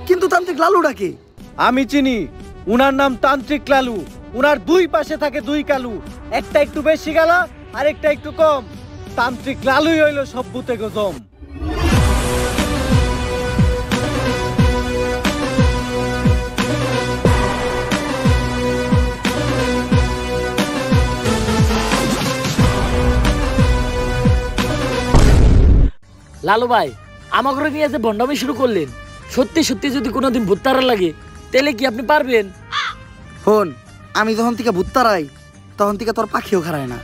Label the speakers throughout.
Speaker 1: কিন্তু তান্ত্রিক লালুটা কে?
Speaker 2: আমি চিনি, উনার নাম তান্ত্রিক লালু। উনার দুই পাশে থাকে দুই কালু, একটা একটু বেশি গালা আর একটা একটু কম। তান্ত্রিক লালুই হইল সব ভূতে গজম।
Speaker 3: লালু ভাই, আমাকে নিয়ে যে ভণ্ডামি শুরু করলেন, সত্যি সত্যি যদি কোনোদিন ভূত তাড়া লাগে তাহলে কি আপনি পারবেন?
Speaker 1: হন, আমি যখন থেকে ভূত তাড়াই তখন থেকে তোর পাখিও খারায় না।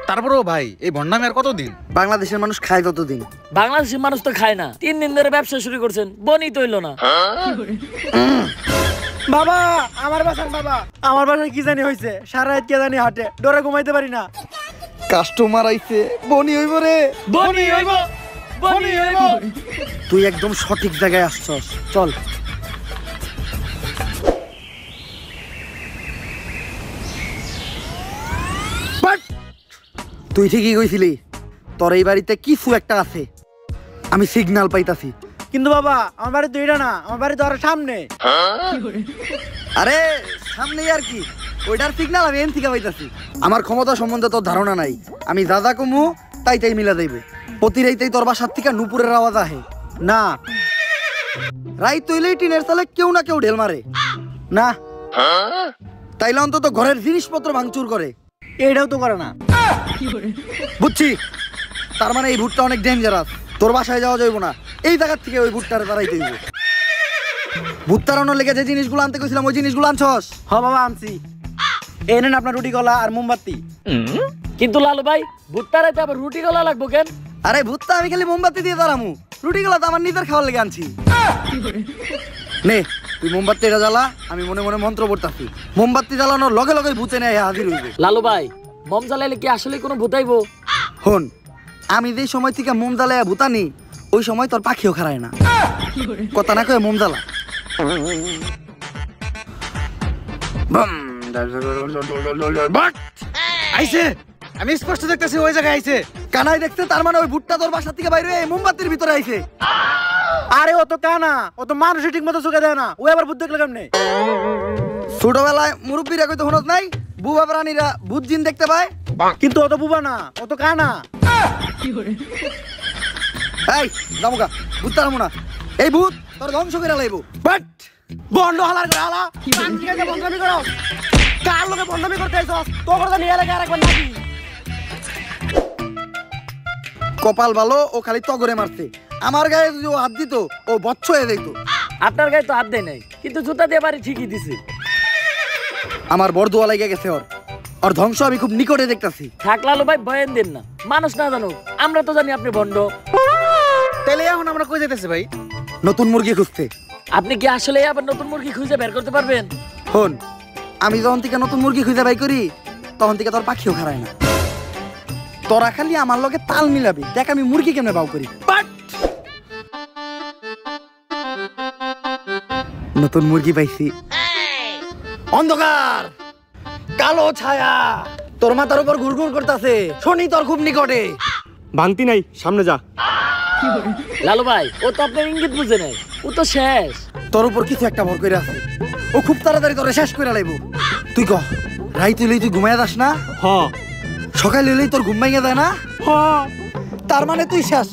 Speaker 4: তারপরেও ভাই এই ভণ্ডামি আর কতদিন?
Speaker 1: বাংলাদেশের মানুষ খায় ততদিন।
Speaker 3: বাংলাদেশের মানুষ তো খায় না, 3 দিন ধরে ব্যবসা শুরু করছেন, বনি তো হইল না।
Speaker 2: বাবা আমার বাসার বাবা, আমার বাসায় কি জানি হয়েছে, সারা রাত কে জানি হাটে, ডরে ঘুমাইতে পারি না।
Speaker 1: কাস্টমার আইছে, বনি হইব রে,
Speaker 3: বনি হইব, বনি হইব।
Speaker 1: তুই একদম সঠিক জায়গায় আসছস, চল। তুই ঠিকই কইছিলি, তোর এই বাড়িতে কিছু একটা আছে, আমি সিগন্যাল পাইতাছি।
Speaker 2: কিন্তু বাবা আমার বাড়ি তো এটা না, আমার বাড়ি তো আরো সামনে।
Speaker 1: আরে সামনেই আর কি, ওইটার সিগন্যাল আমি এন থেকে পাইতাছি। আমার ক্ষমতা সম্বন্ধে তোর ধারণা নাই, আমি যা যা কমু তাই তাই মিলা যাইব। প্রতি রাইতেই তোর বাসার থেকে নুপুরের আওয়াজ আহে
Speaker 2: না,
Speaker 1: রাইত হইলেই টিনের চালে কেউ না কেউ ঢেল মারে
Speaker 2: না
Speaker 1: তাইলে অন্তত ঘরের জিনিসপত্র ভাঙচুর করে।
Speaker 2: এইটাও তো করে না।
Speaker 1: বুঝছি, তার মানে এই ভুটটা অনেক ডেঞ্জারাস। তোর বাসায় যাওয়া যাইব না, এই জায়গার থেকে ওই ভুট্টারে তাড়াইতে হইব। ভূত তাড়ানোর লেগে যে জিনিসগুলো আনতে কইছিলাম ওই জিনিসগুলো আনছস?
Speaker 2: হ বাবা আনছি, এই নেন আপনার রুটি কলা আর মোমবাতি।
Speaker 3: কিন্তু লালু ভাই, ভূত তাড়াইতে আবার রুটি গলা লাগবো কেন?
Speaker 1: আরে ভূতটা আমি খালি মোমবাতি দিয়ে দাঁড়ামু, রুটিগুলো তো আমার নিজের খাওয়ার লেগে আনছি। নে তুই মোমবাতি এটা জ্বালা, আমি মনে মনে মন্ত্র পড়তাছি। মোমবাতি জ্বালানোর লগে লগে ভূতে নেয় হাজির হইবে।
Speaker 3: লালু ভাই, মম জ্বালাইলে কি আসলে কোনো ভূত আইবো?
Speaker 1: হন, আমি যেই সময় থেকে মোম জ্বালাইয়া ভূতানি ওই সময় তোর পাখিও খারায় না। কথা না কয়ে মোম জ্বালা।
Speaker 4: আইছে, আমি স্পষ্ট দেখতেছি ওই জায়গায় আইছে।
Speaker 1: কানাই দেখছে, তার মানে ওই ভুট্টা তোর বাসা থেকে বাইরে মোমবাতির ভিতরে আইছে।
Speaker 2: আরে ও তো কানা, ও তো মানুষই ঠিক মতো চোখে দেয় না, ও আবার ভূত দেখলে কেমনে?
Speaker 1: ছোটবেলায় মুরব্বীরা কইতে হনত নাই, বুবা প্রাণীরা ভূত জিন দেখতে পায়।
Speaker 2: কিন্তু ও তো বুবা না, ও তো কানা।
Speaker 1: এই জামুকা, ভূত তাড়ামু না, এই ভূত তোর ধ্বংস করে লাইব। বাট
Speaker 2: বন্ধ হালার করে হালা, তান্ত্রিকে বন্ধমি করো। কার লোকে বন্ধমি করতে আইছস? তোর কথা নিয়ে লাগে আরেকবার নাকি?
Speaker 1: কপাল ভালো, ও খালি তগরে মারছে। আমার গায়ে যদি ও হাত দিত ও বচ্চ হয়ে যাইতো।
Speaker 3: আপনার গায়ে তো হাত দেয় নাই, কিন্তু জুতা দিয়ে বাড়ি ঠিকই দিছে।
Speaker 1: আমার বরদুয়া লেগে গেছে ওর, ওর ধ্বংস আমি খুব নিকটে দেখতাছি।
Speaker 3: থাক লালু ভাই, ভয়েন দেন না, মানুষ না জানুক, আমরা তো জানি আপনি ভণ্ড।
Speaker 4: তাইলে এখন আমরা কই যাইতেছি ভাই?
Speaker 1: নতুন মুরগি খুঁজতে।
Speaker 3: আপনি কি আসলে আবার নতুন মুরগি খুঁজে বের করতে পারবেন?
Speaker 1: হন, আমি যখন থেকে নতুন মুরগি খুঁজে বাই করি তখন থেকে তোর পাখিও খারায় না। তোরা খালি আমার লগে তাল মিলাবি, দেখ আমি মুরগি কেমনে বাউ করি। বাট নতুন মুরগি পাইছি। অন্ধকার, কালো ছায়া তোর মাথার উপর ঘুরঘুর করতেছে, শনি তোর খুব নিকটে।
Speaker 2: ভাঙতি নাই, সামনে যা।
Speaker 3: লালু ভাই, ও তো আপনার ইঙ্গিত বুঝে নাই, ও তো শেষ।
Speaker 1: তোর উপর কিছু একটা ভর করে আছে, ও খুব তাড়াতাড়ি তোরে শেষ করে লাইব। তুই কহ, রাইত হইলেই তুই ঘুমাইয়া যাস না?
Speaker 2: হ্যাঁ
Speaker 1: সকাল হইলেই তোর ঘুম ভাঙিয়া যায় না?
Speaker 2: হ্যাঁ।
Speaker 1: তার মানে তুই শেষ,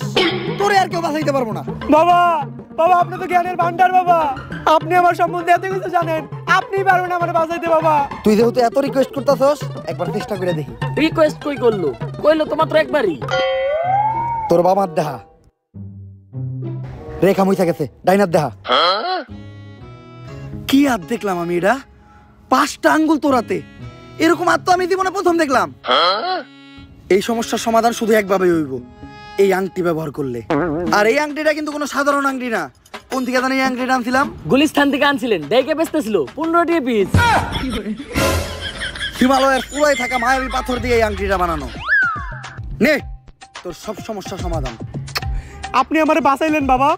Speaker 1: তোরে আর কেউ বাঁচাইতে পারবো না।
Speaker 2: বাবা, বাবা আপনি তো জ্ঞানের ভান্ডার বাবা, আপনি আমার সম্বন্ধে এত কিছু জানেন, আপনি পারবেন আমার বাঁচাইতে বাবা।
Speaker 1: তুই যেহেতু এত রিকোয়েস্ট করতেছস, একবার চেষ্টা করে দেখি।
Speaker 3: রিকোয়েস্ট কই করলো? কইলো তো মাত্র একবারই।
Speaker 1: তোর বাবার দেহা রেখা মুইসা গেছে, ডাইনার দেহা। কি হাত দেখলাম আমি, এটা 5টা আঙ্গুল তোরাতে, এরকম হাত তো আমি জীবনে প্রথম দেখলাম। এই সমস্যার সমাধান শুধু একভাবে হইব, এই আংটি ব্যবহার করলে। আর এই আংটিটা কিন্তু কোনো সাধারণ আংটি না। কোন থেকে জানি এই আংটিটা আনছিলাম?
Speaker 3: গুলিস্তান থেকে আনছিলেন, দেখে বেচতেছিল 15 টাকা পিস।
Speaker 1: হিমালয়ের পুরাই থাকা মায়াবী পাথর দিয়ে এই আংটিটা বানানো। নে তোর সব সমস্যার সমাধান।
Speaker 2: আপনি আমারে বাঁচাইলেন বাবা।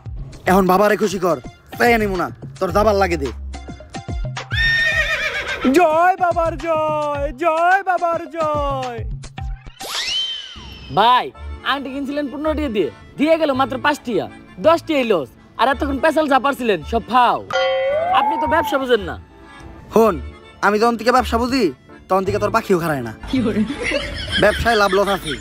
Speaker 1: এখন বাবারে খুশি কর, তাই আনিমু না, তোর দাবার লাগে দে।
Speaker 2: জয় বাবার জয়, জয় বাবার জয়।
Speaker 3: ভাই, আংটি কিনছিলেন 15 টাকা দিয়ে, দিয়ে গেল মাত্র 5 টাকা, 10 টাকা লস। আর এতক্ষণ পেশাল যা পারছিলেন সব ফাও। আপনি তো ব্যবসা বুঝেন না।
Speaker 1: হন, আমি যখন থেকে ব্যবসা বুঝি তখন থেকে তোর পাখিও খারায় না। ব্যবসায় লাভ লস আছে।